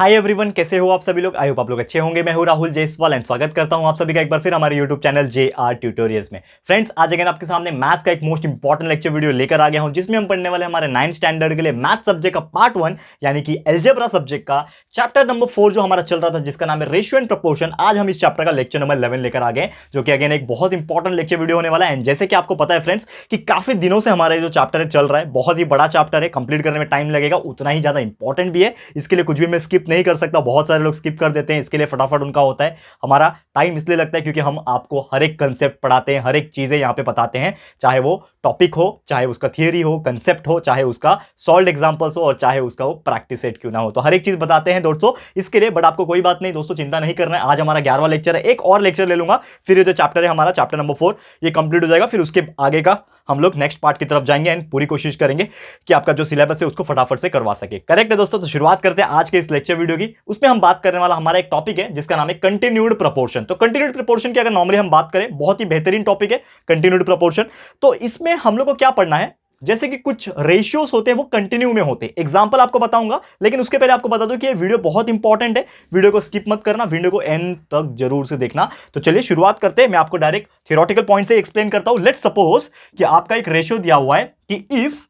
Hi everyone, कैसे हो आप सभी लोग। आई होप आप लोग अच्छे होंगे। मैं हूं राहुल जयसवाल एंड स्वागत करता हूं आप सभी का एक बार फिर हमारे यूट्यूब चैनल JR ट्यूटोरियल्स में। फ्रेंड्स, आज अगेन आपके सामने मैथ्स का एक मोस्ट इंपॉर्टेंट लेक्चर वीडियो लेकर आ गया हूं, जिसमें हम पढ़ने वाले हमारे 9th स्टैंडर्ड के लिए मैथ सब्जेक्ट का पार्ट 1 यानी कि अलजेब्रा सब्जेक्ट का चैप्टर नंबर 4 जो हमारा चल रहा था, जिसका नाम है रेशियो एंड प्रोपोर्शन। आज हम इस चैप्टर का लेक्चर नंबर 11 लेकर आ गए, जो कि अगेन एक बहुत इंपॉर्टेंट लेक्चर वीडियो होने वाला है। एंड जैसे कि आपको पता है फ्रेंड्स कि काफी दिनों से हमारा जो चैप्टर चल रहा है, बहुत ही बड़ा चैप्टर है, कंप्लीट करने में टाइम लगेगा, उतना ही ज्यादा इंपॉर्टेंट भी है। इसके लिए कुछ भी मैं स्किप नहीं कर सकता, बहुत सारे लोग स्किप कर देते हैं, इसके लिए फटाफट उनका होता है। हमारा टाइम इसलिए लगता है क्योंकि हम आपको हर एक कंसेप्ट पढ़ाते हैं, हर एक चीजें यहां पे बताते हैं, चाहे वो टॉपिक हो, चाहे उसका थियरी हो, कंसेप्ट हो, चाहे उसका सॉल्व एग्जांपल्स हो, और चाहे उसका वो प्रैक्टिस सेट क्यों ना हो, तो हर एक चीज बताते हैं दोस्तों इसके लिए। बट आपको कोई बात नहीं दोस्तों, चिंता नहीं करना है। आज हमारा 11वां लेक्चर है, एक और लेक्चर ले लूंगा, फिर ये जो चैप्टर है हमारा चैप्टर नंबर 4 ये कंप्लीट हो जाएगा। फिर उसके आगे का हम लोग नेक्स्ट पार्ट की तरफ जाएंगे एंड पूरी कोशिश करेंगे कि आपका जो सिलेबस है उसको फटाफट से करवा सके। करेक्ट है दोस्तों। तो शुरुआत करते हैं आज के इस लेक्चर वीडियो की। उसमें हम बात करने वाला हमारा एक टॉपिक है जिसका नाम है कंटिन्यूड प्रोपोर्शन। तो कंटिन्यूड प्रोपोर्शन की अगर नॉर्मली हम बात करें, बहुत ही बेहतरीन टॉपिक है कंटिन्यूड प्रोपोर्शन। तो इसमें हम लोग को क्या पढ़ना है, जैसे कि कुछ रेशियोज होते हैं वो कंटिन्यू में होते हैं। एग्जांपल आपको बताऊंगा, लेकिन उसके पहले आपको बता दूं कि ये वीडियो बहुत इंपॉर्टेंट है, वीडियो को स्किप मत करना, वीडियो को एंड तक जरूर से देखना। तो चलिए शुरुआत करते हैं। मैं आपको डायरेक्ट थ्योरेटिकल पॉइंट से एक्सप्लेन करता हूं। लेट्स सपोज कि आपका एक रेशियो दिया हुआ है कि if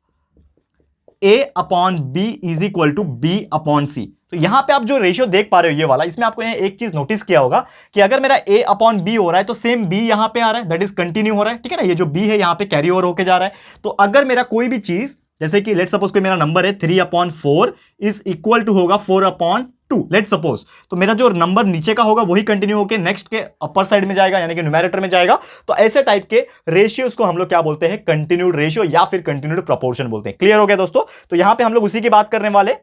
A/B is equal to B/C। तो यहां पे आप जो रेशियो देख पा रहे हो ये वाला, इसमें आपको एक चीज नोटिस किया होगा कि अगर मेरा A/B हो रहा है तो सेम B यहां पे आ रहा है, दैट इज कंटिन्यू हो रहा है, ठीक है ना। ये जो B है यहां पे कैरी ओवर होके जा रहा है। तो अगर मेरा कोई भी चीज, जैसे कि लेट्स सपोज कोई मेरा नंबर है 3/4 इज इक्वल टू होगा 4/2, लेट्स सपोज, तो मेरा जो नंबर नीचे का होगा वही कंटिन्यू होकर नेक्स्ट के अपर साइड में जाएगा, यानी कि न्यूमैरेटर में जाएगा। तो ऐसे टाइप के रेशियोज को हम लोग क्या बोलते हैं, कंटिन्यूड रेशियो या फिर कंटिन्यूड प्रोपोर्शन बोलते हैं। क्लियर हो गया दोस्तों। तो यहां पे हम लोग उसी की बात करने वाले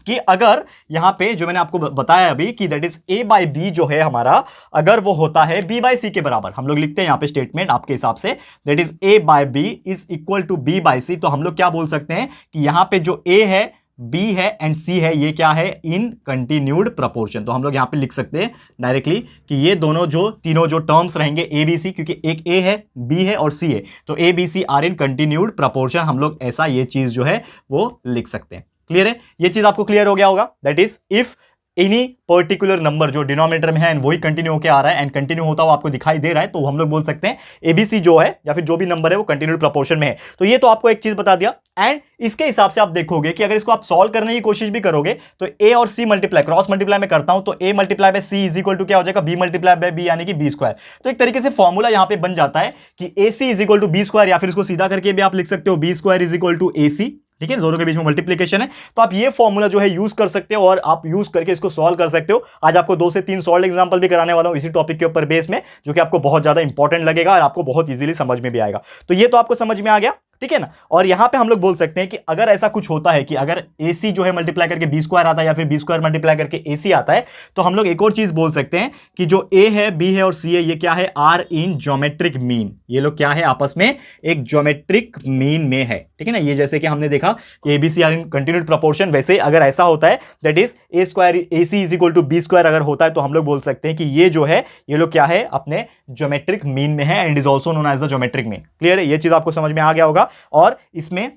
कि अगर यहां पे जो मैंने आपको बताया अभी कि दैट इज A/B जो है हमारा, अगर वो होता है B/C के बराबर, हम लोग लिखते हैं यहां पे स्टेटमेंट आपके हिसाब से, that is A/B is equal to B/C। तो हम लोग क्या बोल सकते हैं कि यहां पे जो A है, B है एंड C है, ये क्या है, इन कंटिन्यूड प्रोपोर्शन। तो हम लोग यहां पे लिख सकते हैं डायरेक्टली कि ये दोनों जो तीनों जो टर्म्स रहेंगे ABC, क्योंकि एक A है, B है और C है, तो ABC are in continued proportion. हम लोग ऐसा ये चीज जो है वो लिख सकते हैं। क्लियर है, ये चीज आपको क्लियर हो गया होगा। That is if any particular number जो डिनोमिनेटर में है एंड वही कंटिन्यू होकर आ रहा है एंड कंटिन्यू होता हुआ आपको दिखाई दे रहा है, तो हम लोग बोल सकते हैं ABC जो है या फिर जो भी नंबर है वो कंटिन्यूड प्रोपोर्शन में है। तो ये तो आपको एक चीज बता दिया। एंड इसके हिसाब से आप देखोगे कि अगर इसको आप सॉल्व करने की कोशिश भी करोगे तो A और C मल्टीप्लाई, क्रॉस मल्टीप्लाई में करता हूं तो A multiply by C is equal to क्या हो जाएगा, B मल्टीप्लाई बाय B यानी कि B²। तो एक तरीके से फॉर्मूला यहां पे बन जाता है कि AC is equal to B², या फिर इसको सीधा करके भी आप लिख सकते हो B² is equal to AC, ठीक है, दोनों के बीच में मल्टीप्लिकेशन है। तो आप ये फॉर्मूला जो है यूज कर सकते हो और आप यूज करके इसको सॉल्व कर सकते हो। आज आपको 2 से 3 सॉल्व एग्जांपल भी कराने वाला हूं इसी टॉपिक के ऊपर बेस में, जो कि आपको बहुत ज्यादा इंपॉर्टेंट लगेगा और आपको बहुत इजीली समझ में भी आएगा। तो ये तो आपको समझ में आ गया, ठीक है ना। और यहां पे हम लोग बोल सकते हैं कि अगर ऐसा कुछ होता है कि अगर AC जो है मल्टीप्लाई करके B² आता है या फिर B² मल्टीप्लाई करके AC आता है, तो हम लोग एक और चीज बोल सकते हैं कि जो A है, B है और C है, ये क्या है, आर इन ज्योमेट्रिक मीन। ये लोग क्या है, आपस में एक ज्योमेट्रिक मीन में है, ठीक है ना। ये जैसे कि हमने देखा कि ABC are in continued proportion, वैसे अगर ऐसा होता है that is A² AC is equal to B² अगर होता है, तो हम लोग बोल सकते हैं कि ये जो है ये लोग क्या है, अपने ज्योमेट्रिक मीन में है and is also known as the geometric mean. Clear है, ये चीज आपको समझ में आ गया होगा। और इसमें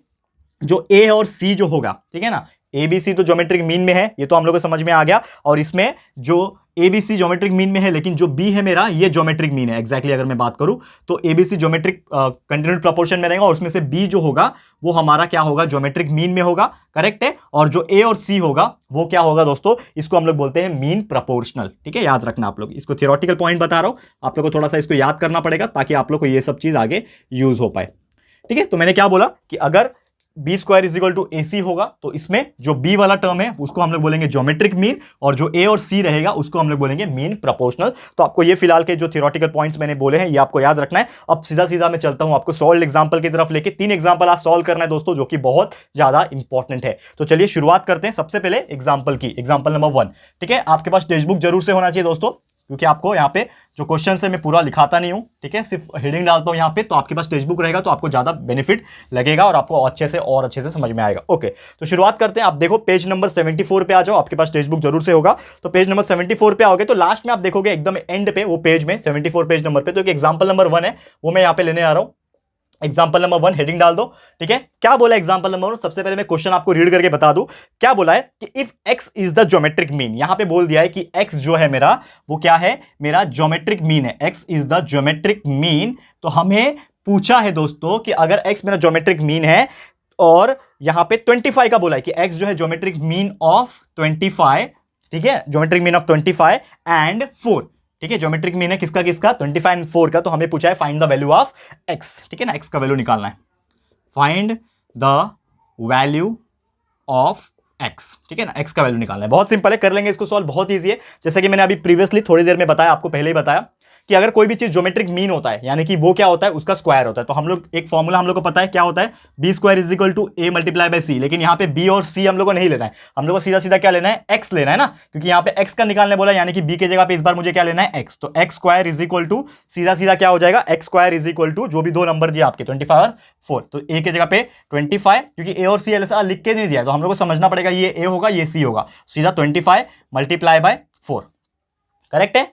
जो A और C जो होगा, ठीक है ना, ABC तो ज्योमेट्रिक मीन में है, ये तो हम लोग को समझ में आ गया। और इसमें जो ABC ज्योमेट्रिक मीन में है, लेकिन जो B है मेरा ये ज्योमेट्रिक मीन है। एग्जैक्टली अगर मैं बात करूं तो ABC ज्योमेट्रिक कंटिन्यूड प्रोपोर्शन में रहेगा और उसमें से B जो होगा वो हमारा क्या होगा, ज्योमेट्रिक मीन में होगा। करेक्ट है। और जो A और C होगा वो क्या होगा दोस्तों, इसको हम लोग बोलते हैं मीन प्रोपोर्शनल। ठीक है, याद रखना आप लोग, इसको थियोरेटिकल पॉइंट बता रहा हूं, आप लोग को थोड़ा सा इसको याद करना पड़ेगा ताकि आप लोग को ये सब चीज आगे यूज हो पाए। ठीक है, तो मैंने क्या बोला कि अगर B² is equal to AC होगा तो इसमें जो B वाला टर्म है उसको हम लोग बोलेंगे ज्योमेट्रिक मीन, और जो A और C रहेगा उसको हम लोग बोलेंगे मीन प्रोपोर्शनल। तो आपको ये फिलहाल के जो थियोरेटिकल पॉइंट्स मैंने बोले हैं ये आपको याद रखना है। अब सीधा सीधा मैं चलता हूं आपको सॉल्व एग्जांपल की तरफ लेके। 3 एग्जांपल आज सॉल्व करना है दोस्तों, जो कि बहुत ज्यादा इंपॉर्टेंट है। तो चलिए शुरुआत करते हैं सबसे पहले एग्जाम्पल की। एग्जाम्पल नंबर 1, ठीक है, आपके पास टेक्स्ट बुक जरूर से होना चाहिए दोस्तों, क्योंकि आपको यहाँ पे जो क्वेश्चन है मैं पूरा लिखाता नहीं हूँ, ठीक है, सिर्फ हेडिंग डालता हूँ यहाँ पे। तो आपके पास टेक्स्ट बुक रहेगा तो आपको ज्यादा बेनिफिट लगेगा और आपको अच्छे से समझ में आएगा। ओके, तो शुरुआत करते हैं। आप देखो पेज नंबर 74 पे आ जाओ, आपके पास टेक्स्ट बुक जरूर से होगा। तो पेज नंबर 74 पे आओगे तो लास्ट में आप देखोगे एकदम एंड पे वो पेज में 74 पेज नंबर पे तो एक एग्जाम्पल नंबर 1 है, वो मैं यहाँ पे लेने आ रहा हूँ। एग्जाम्पल नंबर 1 हेडिंग डाल दो। ठीक है, क्या बोला एग्जाम्पल नंबर 1? सबसे पहले मैं क्वेश्चन आपको रीड करके बता दूं। क्या बोला है कि if x is the geometric mean, यहां पे बोल दिया है कि x जो है मेरा, वो क्या है, मेरा ज्योमेट्रिक मीन है। x is the geometric mean. तो हमें पूछा है दोस्तों कि अगर x मेरा ज्योमेट्रिक मीन है और यहां पे 25 का बोला है कि x जो है ज्योमेट्रिक मीन ऑफ 25, ठीक है, ज्योमेट्रिक मीन ऑफ 25 एंड 4, ठीक है, ज्योमेट्रिक मीन है किसका किसका, 25 एंड 4 का। तो हमें पूछा है find the value of x, ठीक है ना, x का वैल्यू निकालना है, find the value of x, ठीक है ना, x का वैल्यू निकालना है। बहुत सिंपल है, कर लेंगे इसको सॉल्व, बहुत ईजी है। जैसे कि मैंने अभी प्रीवियसली थोड़ी देर में बताया, आपको पहले ही बताया कि अगर कोई भी चीज ज्योमेट्रिक मीन होता है, यानी कि वो क्या होता है, उसका स्क्वायर होता है। तो हम लोग एक फॉर्मूला हम लोग को पता है क्या होता है, B square is equal to A multiply by C. लेकिन यहाँ पे बी और सी हम लोग को नहीं लेना है, हम लोग को सीधा सीधा क्या लेना है, एक्स लेना है ना, क्योंकि यहाँ पे एक्स का निकालने बोला, यानी कि बी के जगह पे इस बार मुझे क्या लेना है, एक्स। तो x square is equal to सीधा सीधा क्या हो जाएगा, x square is equal to जो भी दो नंबर दिया आपके 25 और 4, तो ए के जगह पे 25, क्योंकि ए और सी ऐसा लिख के नहीं दिया, तो हम लोग को समझना पड़ेगा ये ए होगा ये सी होगा, सीधा 25 मल्टीप्लाई बाय 4, करेक्ट है,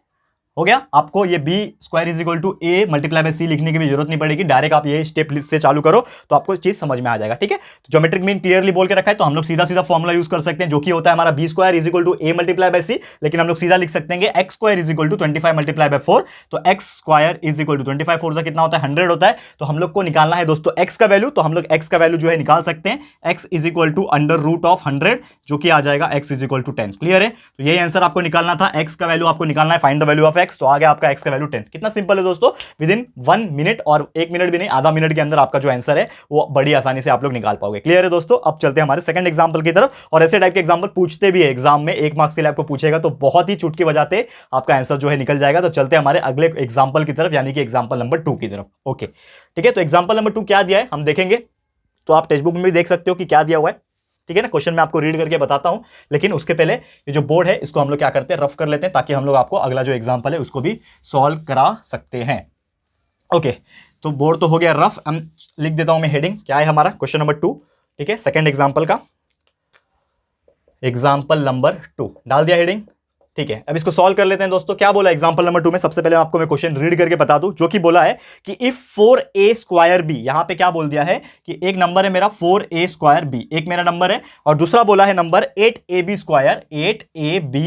हो गया। आपको ये B square is equal to A multiply by C लिखने की भी जरूरत नहीं पड़ेगी, डायरेक्ट आप ये स्टेप से चालू करो तो आपको चीज समझ में आ जाएगा। ठीक है, तो ज्योमेट्रिक मीन क्लियरली बोल के रखा है, तो हम लोग सीधा सीधा फॉर्मुला यूज कर सकते हैं, जो कि होता है हमारा B square is equal to A multiply by C. लेकिन हम लोग सीधा लिख सकते हैं X square is equal to 25 multiply by 4। तो x square is equal to 25 4 कितना होता है, 100 होता है। तो हम लोग को निकालना है दोस्तों एक्स का वैल्यू, तो हम लोग एक्स का वैल्यू जो है निकाल सकते हैं, x is equal to under root of 100, जो कि आ जाएगा x is equal to 10। Clear है, तो यही आंसर आपको निकालना था, एक्स का वैल्यू आपको निकालना है, find the value of x. तो आ गया आपका एक्स का वैल्यू 10। कितना सिंपल है दोस्तों, विद इन 1 मिनट, और 1 मिनट भी नहीं, आधा मिनट के अंदर आपका जो आंसर है वो बड़ी आसानी से आप लोग निकाल पाओगे। क्लियर है दोस्तों, अब चलते हैं हमारे सेकंड एग्जांपल की तरफ। और ऐसे टाइप के एग्जांपल पूछते भी है एग्जाम में, 1 मार्क्स के लिए आपको पूछेगा, तो बहुत ही चुटकी बजाते आपका आंसर जो है निकल जाएगा। तो चलते हैं हमारे अगले एग्जांपल की तरफ, यानी कि एग्जांपल नंबर 2 की तरफ। ओके, ठीक है, तो एग्जांपल नंबर 2 क्या दिया है हम देखेंगे, तो आप टेक्स्ट बुक में भी देख सकते हो कि क्या दिया हुआ है। ठीक है ना, क्वेश्चन मैं आपको रीड करके बताता हूं, लेकिन उसके पहले ये जो बोर्ड है इसको हम लोग क्या करते हैं, रफ कर लेते हैं, ताकि हम लोग आपको अगला जो एग्जांपल है उसको भी सॉल्व करा सकते हैं। ओके, तो बोर्ड तो हो गया रफ, हम लिख देता हूं मैं हेडिंग, क्या है हमारा क्वेश्चन नंबर 2, ठीक है, सेकंड एग्जांपल का, एग्जांपल नंबर 2 डाल दिया हेडिंग। ठीक है, अब इसको सॉल्व कर लेते हैं दोस्तों। क्या बोला एग्जांपल नंबर 2 में, सबसे पहले आपको मैं क्वेश्चन रीड करके बता दूं, जो कि बोला है कि इफ 4a स्क्वायर बी, यहां पे क्या बोल दिया है कि एक नंबर है मेरा 4a स्क्वायर बी, एक मेरा नंबर है, और दूसरा बोला है number 8ab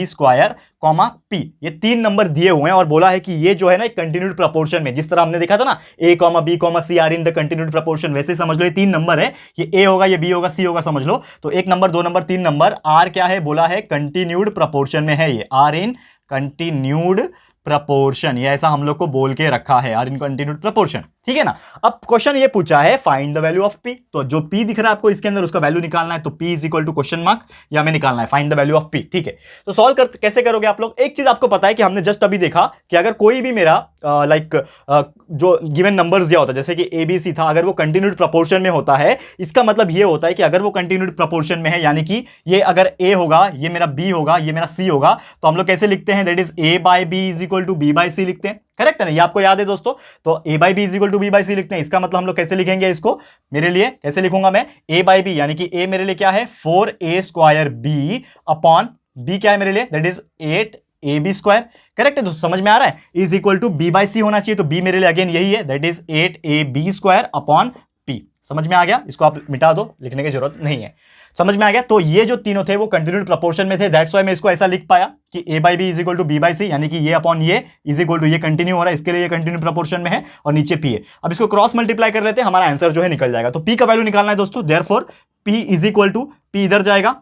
square comma P. ये 3 नंबर दिए हुए हैं और बोला है कि ये जो है ना कंटिन्यूड प्रपोर्शन में, जिस तरह हमने देखा था ना a comma b comma C are in the continued proportion, वैसे समझ लो ये 3 नंबर है, ये a होगा, ये b होगा, c होगा, समझ लो। तो 1 नंबर 2 नंबर 3 नंबर, r क्या है, बोला है कंटिन्यूड प्रपोर्शन में है, ये r इन कंटिन्यूड प्रपोर्शन, ये ऐसा हम लोग को बोल के रखा है, आर इन कंटिन्यूड प्रपोर्शन। ठीक है ना, अब क्वेश्चन ये पूछा है find the value of P, तो जो पी दिख रहा है आपको इसके अंदर उसका वैल्यू निकालना है। तो P is equal to question mark, या हमें निकालना है find the value of P. ठीक है, तो सॉल्व कर कैसे करोगे आप लोग, एक चीज आपको पता है कि हमने जस्ट अभी देखा कि अगर कोई भी मेरा जो गिवन नंबर्स दिया होता है, जैसे कि ABC था, अगर वो कंटिन्यूड प्रपोर्शन में होता है, इसका मतलब ये होता है कि अगर वो कंटिन्यूड प्रपोर्शन में है, यानी कि ये अगर A होगा, ये मेरा B होगा, ये मेरा C होगा, तो हम लोग कैसे लिखते हैं, that is A by B is equal to B by C लिखते हैं, करेक्ट है ना, ये आपको याद है दोस्तों। तो A by B is equal to B by C लिखते हैं, इसका मतलब हम लोग कैसे लिखेंगे इसको, मेरे लिए कैसे लिखूंगा मैं, A बाई B, यानी कि A मेरे लिए क्या है 4a square B upon B क्या है मेरे लिए, that is 8ab square, correct है दोस्तों, समझ में आ रहा है, is equal to B by C होना चाहिए, तो B मेरे लिए अगेन यही है, that is 8ab square upon P। समझ में आ गया, इसको आप मिटा दो, लिखने की जरूरत नहीं है, समझ में आ गया। तो ये जो तीनों थे वो कंटिन्यूड प्रपोर्शन में थे, दैट्स व्हाई मैं इसको ऐसा लिख पाया कि A by B is equal to B by C, यानी कि ये अपॉन ये इज इक्वल टू ये कंटिन्यू हो रहा है, इसके लिए ये कंटिन्यू प्रपोर्शन में है, और नीचे P है। अब इसको क्रॉस मल्टीप्लाई कर लेते हैं, हमारा आंसर जो है निकल जाएगा। तो P का वैल्यू निकालना है दोस्तों, therefore P is equal to, P इधर जाएगा,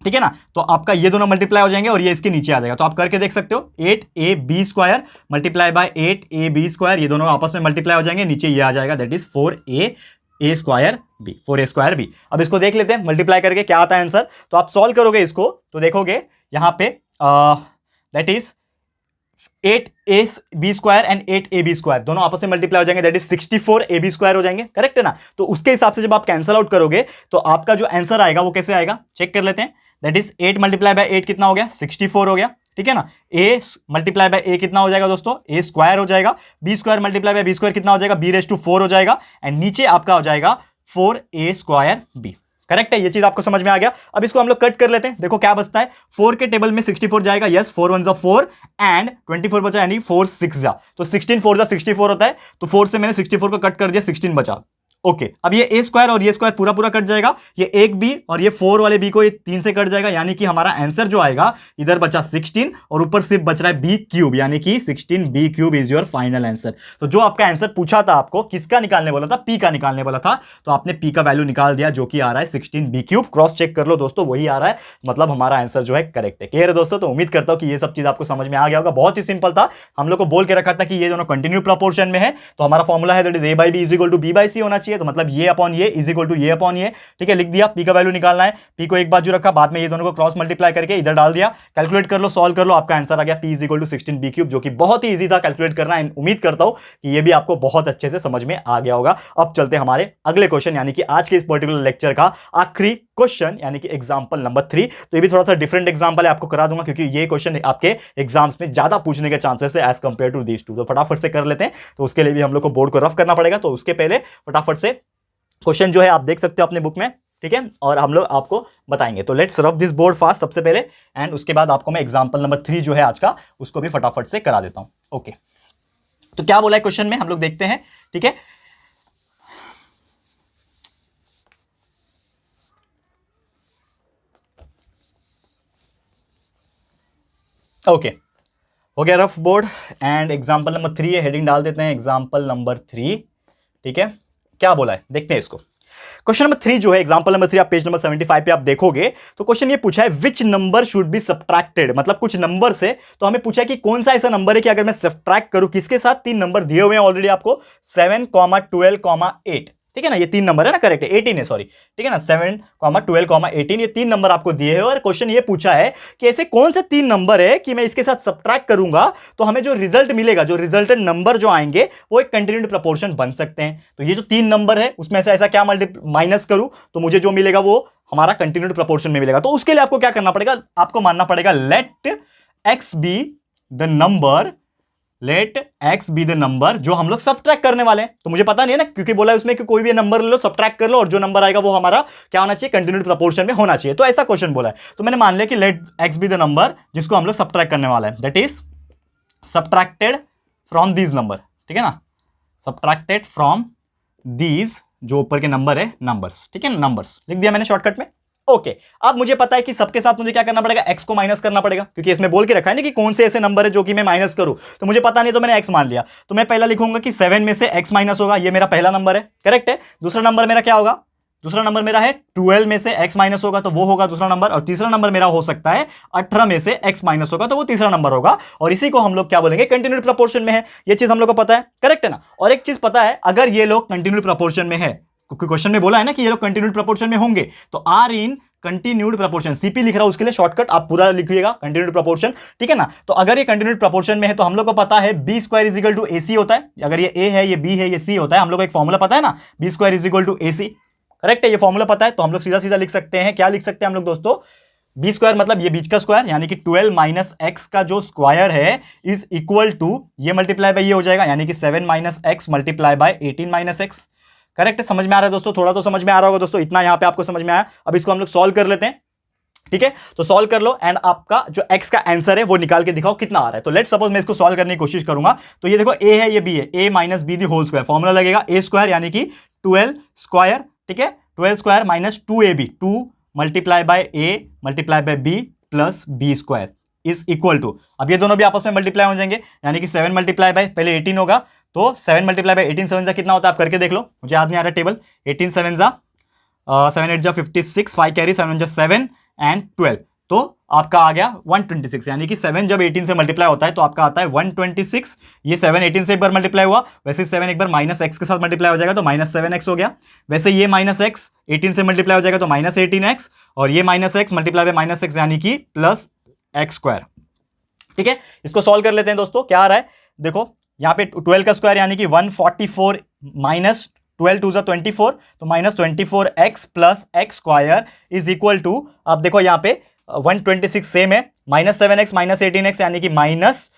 ठीक है ना, तो आपका ये दोनों मल्टीप्लाई हो जाएंगे और ये इसके नीचे आ जाएगा। तो आप करके देख सकते हो 8ab square multiply by 8ab square, ये दोनों आपस में मल्टीप्लाई हो जाएंगे, नीचे ये आ जाएगा, that is 4a square B, 4a square B. अब इसको देख लेते हैं मल्टीप्लाई करके क्या आता है आंसर। तो आप सॉल्व करोगे इसको तो देखोगे यहां पे that is 8ab square and 8ab square दोनों आपस में मल्टीप्लाई हो जाएंगे, दैट इज 64ab स्क्वायर हो जाएंगे, करेक्ट है ना। तो उसके हिसाब से जब आप कैंसिल आउट करोगे तो आपका जो आंसर आएगा वो कैसे आएगा, चेक कर लेते हैं। दैट इज 8 मल्टीप्लाई बाय 8 कितना हो गया, 64 हो गया, ठीक है ना। a मल्टीप्लाई बाय a कितना हो जाएगा दोस्तों, a स्क्वायर हो जाएगा। b square multiply by b square कितना हो जाएगा, b रेज टू 4 हो जाएगा, एंड नीचे आपका हो जाएगा 4a स्क्वायर b, करेक्ट है, ये चीज आपको समझ में आ गया। अब इसको हम लोग कट कर लेते हैं, देखो क्या बचता है, 4 के टेबल में 64 जाएगा, यस 4 1 4 एंड 24 बचा, यानी 4 6 जा, तो 16 4 जा 64 होता है, तो 4 से मैंने 64 को कट कर दिया, 16 बचा। ओके, अब ये ए स्क्वायर और ये स्क्वायर पूरा पूरा कट जाएगा, ये एक बी और ये 4 वाले बी को ये 3 से कट जाएगा, यानी कि हमारा आंसर जो आएगा इधर बचा 16 और ऊपर सिर्फ बच रहा है बी क्यूब, यानी कि 16 B cube is your final answer. तो जो आपका आंसर पूछा था, आपको किसका निकालने बोला था, पी का निकालने बोला था, तो आपने पी का वैल्यू निकाल दिया, जो कि आ रहा है 16 बी क्यूब। क्रॉस चेक कर लो दोस्तों, वही आ रहा है, मतलब हमारा आंसर जो है करेक्ट है। क्लियर है दोस्तों? तो उम्मीद करता हूं कि ये सब चीज आपको समझ में आ गया होगा। बहुत ही सिंपल था, हम लोग को बोल के रखा था कि ये दोनों कंटिन्यू प्रोपोर्शन में है, तो हमारा फॉर्मूला है that is A by B is equal to B by C होना चाहिए, तो मतलब ये अपॉन ये इज इक्वल टू ये अपॉन ये। ठीक है, लिख दिया, पी का वैल्यू निकालना है, पी को एक बाजू रखा, बाद में ये दोनों को क्रॉस मल्टीप्लाई करके इधर डाल दिया, कैलकुलेट कर लो, सॉल्व कर लो, आपका आंसर आ गया P is equal to 16 B cube, जो कि बहुत ही इजी था कैलकुलेट करना। उम्मीद करता हूं कि ये भी आपको बहुत अच्छे से समझ में आ गया होगा। अब चलते हैं हमारे अगले क्वेश्चन, यानी कि आज के इस पर्टिकुलर लेक्चर का आखिरी क्वेश्चन, यानी कि एग्जांपल नंबर 3। तो ये भी थोड़ा सा डिफरेंट एग्जांपल है, आपको करा दूंगा, क्योंकि ये क्वेश्चन आपके एग्जाम्स में ज्यादा पूछने के चांसेस है as compare to these two. तो फटाफट से कर लेते हैं, तो उसके लिए भी हम लोग को बोर्ड को रफ करना पड़ेगा, तो उसके पहले फटाफट से क्वेश्चन जो है आप देख सकते हो अपने बुक में, ठीक है, और हम लोग आपको बताएंगे। तो let's rough this board fast सबसे पहले, एंड उसके बाद आपको मैं एग्जांपल नंबर 3 जो है आज का, उसको भी फटाफट से करा देता हूं। ओके, तो क्या बोला है क्वेश्चन में, हम लोग देखते हैं। ठीक है, ओके, हो गया rough board, and example number 3 है, हेडिंग डाल देते हैं एग्जांपल नंबर 3। ठीक है, क्या बोला है देखते हैं इसको। क्वेश्चन नंबर 3 जो है, एग्जांपल नंबर 3, आप पेज नंबर 75 पे आप देखोगे तो क्वेश्चन ये पूछा है which number should be subtracted, मतलब कुछ नंबर से, तो हमें पूछा है कि कौन सा ऐसा नंबर है कि अगर मैं सब्ट्रैक्ट करूं, किसके साथ, 3 नंबर दिए हुए हैं ऑलरेडी आपको, 7, 12, 8। ठीक है ना, ये 3 नंबर है ना, करेक्ट है, 18 है, सॉरी, ठीक है ना, 7, 12, 18, ये 3 नंबर आपको दिए हैं, और क्वेश्चन ये पूछा है कि ऐसे कौन से 3 नंबर है कि मैं इसके साथ सब्ट्रैक्ट करूंगा तो हमें जो रिजल्ट मिलेगा, जो रिजल्टेंट नंबर जो आएंगे वो एक कंटिन्यूड प्रोपोर्शन बन सकते हैं। तो ये जो 3 नंबर है उसमें से ऐसा क्या माइनस करूं तो मुझे जो मिलेगा वो हमारा कंटिन्यूड प्रोपोर्शन में मिलेगा। तो उसके लिए आपको क्या करना पड़ेगा, आपको मानना पड़ेगा let x be the number, let x be the number जो हम लोग सब्ट्रैक्ट करने वाले हैं। तो मुझे पता नहीं है ना, क्योंकि बोला है उसमें कि कोई भी नंबर ले लो, सब्ट्रैक्ट कर लो, और जो नंबर आएगा वो हमारा क्या होना चाहिए, कंटिन्यूड प्रोपोर्शन में होना चाहिए। तो ऐसा क्वेश्चन बोला है, तो मैंने मान लिया कि let x be the number जिसको हम लोग सब्ट्रैक्ट करने वाला है, that is subtracted from these number. ठीक है ना, सब्ट्रैक्टेड फ्रॉम दीज, जो ऊपर के नंबर है, नंबर्स। ठीक है ना, नंबर्स लिख दिया मैंने शॉर्टकट में। ओके, अब मुझे पता है कि सबके साथ मुझे क्या करना पड़ेगा, x को माइनस करना पड़ेगा, क्योंकि इसमें बोल के रखा है ना कि कौन से ऐसे नंबर है जो कि मैं माइनस करूं, तो मुझे पता नहीं, तो मैंने x मान लिया। तो मैं पहला लिखूंगा कि 7 में से x माइनस होगा, ये मेरा पहला नंबर है, करेक्ट है। दूसरा नंबर मेरा क्या होगा, दूसरा नंबर मेरा है 12 में से x माइनस होगा, तो वो होगा दूसरा नंबर। और तीसरा नंबर मेरा हो सकता है 18 में से x माइनस होगा, तो वो तीसरा नंबर होगा। और इसी को हम लोग क्या बोलेंगे, कंटिन्यूड प्रोपोर्शन में है। ये चीज हम लोग को पता है, करेक्ट है ना। और एक चीज पता है, अगर ये लोग कंटिन्यूड प्रोपोर्शन में है, क्योंकि क्वेश्चन में बोला है ना कि ये लोग कंटिन्यूड प्रोपोर्शन में होंगे, तो are in continued proportion, CP लिख रहा हूं, उसके लिए शॉर्टकट आप पूरा लिखिएगा कंटिन्यूड प्रोपोर्शन। ठीक है ना, तो अगर ये कंटिन्यूड प्रोपोर्शन में है तो हम लोग को पता है B square is equal to A C होता है। अगर ये ए है, ये बी है, ये सी होता है, हम लोग को एक फॉर्मूला पता है ना, b square is equal to A c, correct है, ये फॉर्मूला पता है। तो हम लोग सीधा सीधा लिख सकते हैं, क्या लिख सकते हैं हम लोग दोस्तों, बी स्क्वायर मतलब ये बीच का स्क्वायर, यानी कि 12 माइनस एक्स का जो स्क्वायर है इज इक्वल टू, ये मल्टीप्लाई बाय ये हो जाएगा, यानी कि 7 minus x multiply by 18 minus x. Correct है, समझ में आ रहा है दोस्तों, थोड़ा तो समझ में आ रहा होगा दोस्तों, इतना यहां पे आपको समझ में आया। अब इसको हम लोग सॉल्व कर लेते हैं। ठीक है, तो सॉल्व कर लो, एंड आपका जो x का आंसर है वो निकाल के दिखाओ कितना आ रहा है। तो लेट्स सपोज मैं इसको सॉल्व करने की कोशिश करूंगा, तो ये देखो a है, ये b है, a minus b the whole square, formula लगेगा a स्क्वायर यानी कि 12 स्क्वायर। ठीक है, 12 square minus 2ab, 2 multiply by a multiply by b plus b square is equal to, अब ये दोनों भी आपस में मल्टीप्लाई हो जाएंगे, यानी कि 7 मल्टीप्लाई बाय पहले 18 होगा, तो 7 मल्टीप्लाई बाय 18 7 जा कितना होता है, आप करके देख लो, मुझे याद नहीं आ रहा टेबल। 18 7 जा 7 8 जा 56, 5 कैरी, 7 जा 7 एंड 12, तो आपका आ गया 126, यानी कि 7 जब 18 से मल्टीप्लाई होता है तो आपका आता है 126। ये 7 18 से एक बार मल्टीप्लाई हुआ, वैसे 7 एक बार माइनस एक्स के साथ मल्टीप्लाई हो जाएगा तो माइनस 7x हो गया। वैसे ये माइनस एक्स 18 से मल्टीप्लाई हो जाएगा तो माइनस 18x, और ये minus x multiply by minus x यानी कि प्लस एक्स स्क्वायर। ठीक है, इसको सॉल्व कर लेते हैं दोस्तों, क्या आ रहा है देखो, यहाँ पे 12 का स्क्वायर यानी कि 144 माइनस 12 2 24, तो minus 24x plus x square is equal to, अब देखो यहाँ पे 126 सेम है, माइनस 7x माइनस 18x यानी कि माइनस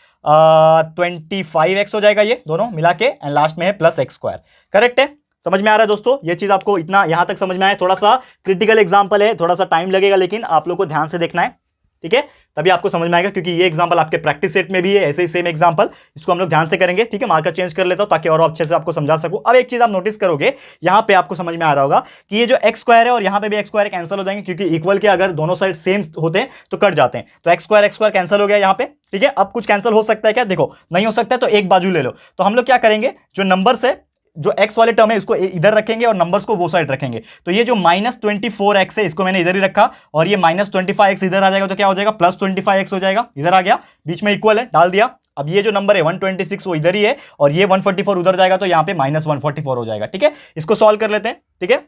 25x हो जाएगा, ये दोनों मिला के, एंड लास्ट में है प्लस एक्स स्क्वायर। करेक्ट है, समझ में आ रहा है दोस्तों? ये चीज आपको इतना यहां तक समझ में आया? थोड़ा सा क्रिटिकल एग्जांपल है, थोड़ा सा टाइम लगेगा, लेकिन आप लोग को ध्यान से देखना है, ठीक है, तभी आपको समझ में आएगा, क्योंकि ये एग्जांपल आपके प्रैक्टिस सेट में भी है, ऐसे ही सेम एग्जांपल, इसको हम लोग ध्यान से करेंगे, ठीक है। मार्कर चेंज कर लेता हूं ताकि और अच्छे से आपको समझा सकूं। अब एक चीज आप नोटिस करोगे, यहां पे आपको समझ में आ रहा होगा कि ये जो एक्स स्क्वायर है और यहां पे भी एक्स स्क्वायर कैंसिल हो जाएंगे, क्योंकि इक्वल के अगर दोनों साइड सेम होते हैं तो कट जाते हैं। तो एक्स स्क्वायर कैंसिल हो गया यहां पे, ठीक है। अब कुछ कैंसिल हो सकता है क्या? देखो नहीं हो सकता है तो एक बाजू ले लो। तो हम लोग क्या करेंगे, जो नंबर्स है, जो x वाले टर्म है इसको इधर रखेंगे और नंबर्स को वो साइड रखेंगे। तो ये जो -24x है इसको मैंने इधर ही रखा, और ये -25x इधर आ जाएगा, तो क्या हो जाएगा, +25x हो जाएगा, इधर आ गया, बीच में इक्वल है, डाल दिया। अब ये जो नंबर है 126 वो इधर ही है, और ये 144 उधर जाएगा, तो यहां पे -144 हो जाएगा, ठीक है। इसको सॉल्व कर लेते हैं, ठीक है।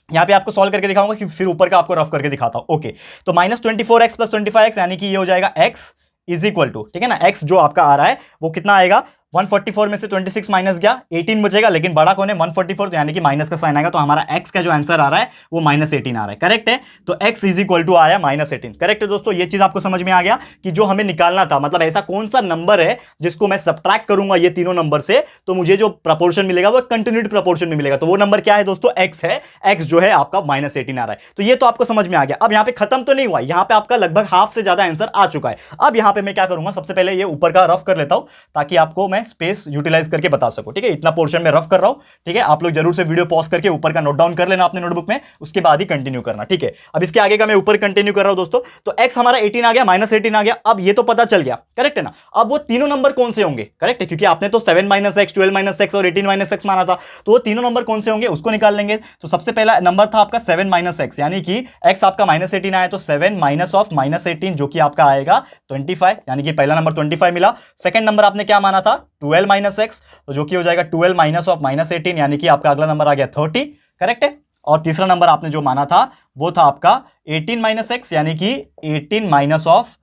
यहां पे आपको सॉल्व करके दिखाऊंगा, कि फिर ऊपर का आपको रफ करके दिखाता हूं। ओके, तो -24x + 25x यानी कि ये हो जाएगा x इज इक्वल टू, ठीक है ना, x जो आपका आ रहा है वो कितना आएगा, 144 में से 26 माइनस गया, 18 बचेगा, लेकिन बड़ा कौन है 144, तो यानी कि माइनस का साइन आएगा, तो हमारा x का जो आंसर आ रहा है वो -18 आ रहा है, करेक्ट है। तो x इज इक्वल टू आया -18, करेक्ट है दोस्तों। ये चीज आपको समझ में आ गया कि जो हमें निकालना था, मतलब ऐसा कौन सा नंबर है जिसको मैं सब्ट्रैक्ट करूंगा ये तीनों नंबर से, तो मुझे जो प्रपोर्शन मिलेगा वो कंटिन्यूड प्रपोर्शन में मिलेगा। तो वो नंबर क्या है दोस्तों, x है, x जो है आपका -18 आ रहा है। तो ये तो आपको समझ में आ गया। अब यहाँ पे खत्म तो नहीं हुआ, यहाँ पे आपका लगभग हाफ से ज्यादा आंसर आ चुका है। अब यहाँ पे मैं क्या करूंगा, सबसे पहले ये ऊपर का रफ कर लेता हूं, ताकि आपको मैं स्पेस यूटिलाइज करके बता सकूं, ठीक है। इतना पोर्शन में रफ कर रहा हूं, ठीक है। आप लोग जरूर से वीडियो पॉज करके ऊपर का नोट डाउन कर लेना अपने नोटबुक में, उसके बाद ही कंटिन्यू करना, ठीक है। अब इसके आगे का मैं ऊपर कंटिन्यू कर रहा हूं दोस्तों। तो x हमारा 18 आ गया, -18 आ गया। अब ये तो पता चल गया, करेक्ट है ना। अब वो तीनों नंबर कौन से होंगे, करेक्ट है, क्योंकि आपने तो 7 - x, 12 - x और 18 - x माना था, तो वो तीनों नंबर कौन से होंगे उसको निकाल लेंगे। तो सबसे पहला नंबर था आपका 7 - x, यानी कि x आपका -18 आया, तो 7 - ऑफ -18 जो कि आपका आएगा 25, यानी कि पहला नंबर 25 मिला। सेकंड नंबर आपने क्या माना था, 12 - x, तो जो कि हो जाएगा 12 - ऑफ -18, यानी कि आपका अगला नंबर आ गया 30, करेक्ट है। और तीसरा नंबर आपने जो माना था वो था आपका 18 - x, यानी कि 18 - ऑफ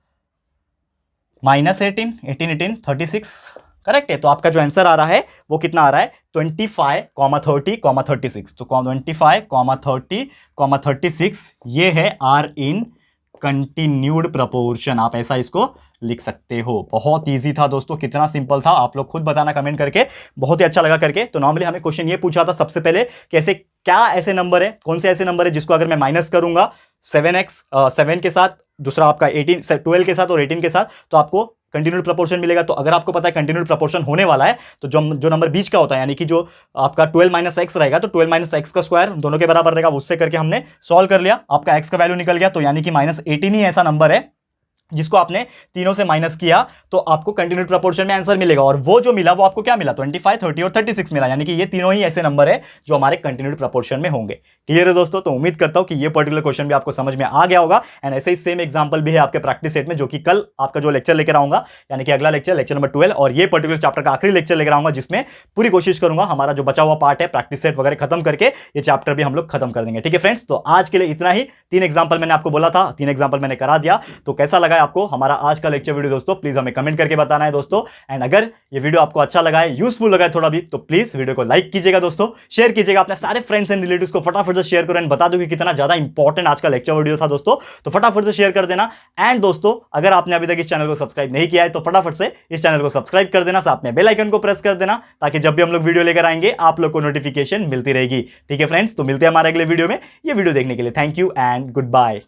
-18, 18 18 36, करेक्ट है। तो आपका जो आंसर आ रहा है वो कितना आ रहा है, 25, 30, 36। तो 25, 30, 36 ये है आर इन कंटिन्यूड प्रपोर्शन। आप ऐसा इसको लिख सकते हो। बहुत इजी था दोस्तों, कितना सिंपल था, आप लोग खुद बताना कमेंट करके, बहुत ही अच्छा लगा करके। तो नॉर्मली हमें क्वेश्चन ये पूछा था सबसे पहले कि ऐसे क्या ऐसे नंबर है, कौन से ऐसे नंबर है जिसको अगर मैं माइनस करूंगा 7 के साथ, दूसरा आपका 12 के साथ और 18 के साथ, तो आपको कंटिन्यूड प्रपोर्शन मिलेगा। तो अगर आपको पता है कंटिन्यूड प्रपोर्शन होने वाला है, तो जो नंबर बीच का होता है, यानी कि जो आपका 12 - x रहेगा, तो 12 - x का स्क्वायर दोनों के बराबर रहेगा, उससे करके हमने सॉल्व कर लिया, आपका x का वैल्यू निकल गया। तो यानी कि -18 ही ऐसा नंबर है जिसको आपने तीनों से माइनस किया तो आपको कंटिन्यूड प्रपोर्शन में आंसर मिलेगा। और वो जो मिला वो आपको क्या मिला, 25, 30 और 36 मिला, यानी कि ये तीनों ही ऐसे नंबर है जो हमारे कंटिन्यूड प्रपोर्शन में होंगे। क्लियर है दोस्तों? तो उम्मीद करता हूं कि ये पर्टिकुलर क्वेश्चन भी आपको समझ में आ गया होगा। एंड ऐसे ही सेम एग्जांपल भी है आपके प्रैक्टिस सेट में, जो कि कल आपका जो लेक्चर लेकर आऊंगा, यानी कि अगला लेक्चर नंबर 12, और ये पर्टिकुलर चैप्टर का आखिरी लेक्चर लेकर आऊंगा, जिसमें पूरी कोशिश करूंगा हमारा जो बचा हुआ पार्ट है प्रैक्टिस सेट वगैरह खत्म करके ये चैप्टर भी हम लोग खत्म कर देंगे। ठीक है फ्रेंड्स, तो आज के लिए इतना ही। 3 एग्जाम्पल मैंने आपको बोला था, 3 एग्जाम्पल मैंने करा दिया। तो कैसा लगा आपको हमारा आज का लेक्चर वीडियो दोस्तों, प्लीज हमें कमेंट करके बताना है दोस्तों। एंड अगर ये वीडियो आपको अच्छा लगा है, यूजफुल लगा है थोड़ा भी, तो प्लीज वीडियो को लाइक कीजिएगा दोस्तों, शेयर कीजिएगा अपने सारे फ्रेंड्स एंड रिलेटिव्स को, फटाफट से शेयर करो एंड बता दो कि कितना ज्यादा इंपॉर्टेंट आज का लेक्चर वीडियो था दोस्तों। तो फटाफट से शेयर कर देना। एंड दोस्तों अगर आपने अभी तक इस चैनल को सब्सक्राइब नहीं किया है तो फटाफट से इस चैनल को सब्सक्राइब कर देना, साथ में बेल आइकन को प्रेस कर देना, ताकि जब भी हम लोग वीडियो लेकर आएंगे आप लोग को नोटिफिकेशन मिलती रहेगी। ठीक है फ्रेंड्स, तो मिलते हैं हमारे अगले वीडियो में। ये वीडियो देखने के लिए thank you and good bye.